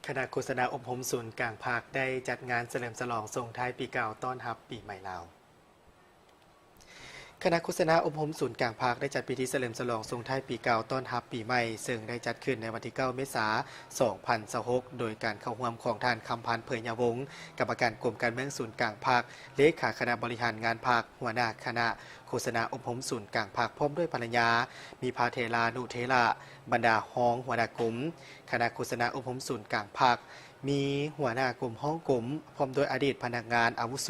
คณะโฆษณาอบรมศูนย์กลางภาคได้จัดงานเฉลิมฉลองส่งท้ายปีเก่าต้อนรับปีใหม่ลาวคณะโฆษณาอบรมศูนย์กลางภาคได้จัดพิธีเฉลิมฉลองส่งท้ายปีเก่าต้อนรับปีใหม่ซึ่งได้จัดขึ้นในวันที่ 9 เมษายน 2026 โดยการเข้าร่วมของท่านคำพันธ์เผยยาวงศ์กรรมการกรมการเมืองศูนย์กลางภาคเลขาคณะบริหารงานภาคหัวหน้าคณะโฆษณาอบรมศูนย์กลางภาคพร้อมด้วยภรรยามีพาเทลานุเทระบรรดาห้องหัวหน้ากลุ่มคณะโฆษณาอบรมศูนย์กลางภาคมีหัวหน้ากลุ่มห้องกลุ่มพร้อมโดยอดีตพนักงานอาวุโส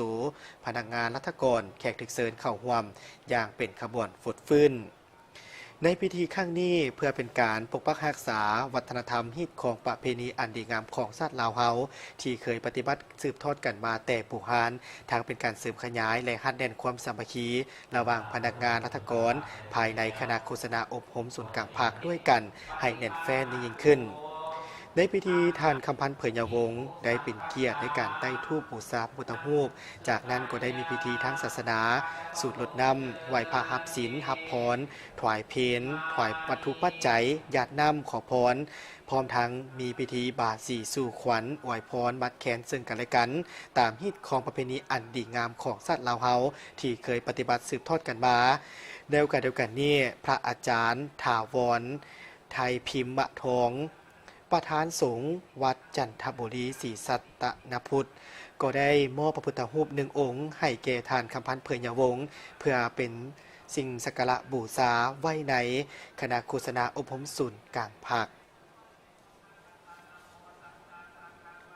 พนักงานรัฐกรแขกถึกเซินเข้าร่วมอย่างเป็นขบวนฝุดฟื้นในพิธีครั้งนี้เพื่อเป็นการปกปักรักษาวัฒนธรรมฮิตของประเพณีอันดีงามของชาติลาวเฮาที่เคยปฏิบัติสืบทอดกันมาแต่ปุหานทางเป็นการเสริมขยายและหัดแน่นความสามัคคีระหว่างพนักงานรัฐกรภายในคณะโฆษณาอบรมศูนย์กลางภาคด้วยกันให้แน่นแฟ้นยิ่งขึ้นในพิธีท่านคำพันธ์เผยยาวงศ์ได้เป็นเกียรติในการใต้ธูปบูชาพุทธรูปจากนั้นก็ได้มีพิธีทางศาสนาสูตรลดน้ำไหว้พระหับศีลหับพรถวายเพลถวายวัตถุปัจจัยญาติน้ำขอพรพร้อมทั้งมีพิธีบาทสีสู่ขวัญอวยพรมัดแขนซึ่งกันและกันตามฮิตของประเพณีอันดีงามของสัตว์ลาวเฮาที่เคยปฏิบัติสืบทอดกันมาเดียวกันนี้พระอาจารย์ถาวรไทยพิมพ์มะทองประธานสงฆ์วัดจันทบุรีศรีสัตนพุทธก็ได้มอบพระพุทธรูป1 องค์ให้แก่ท่านคำพันธ์เผยยาวงศ์เพื่อเป็นสิ่งสักการะบูชาไว้ในคณะโฆษณาอบรมศูนย์กลางภาค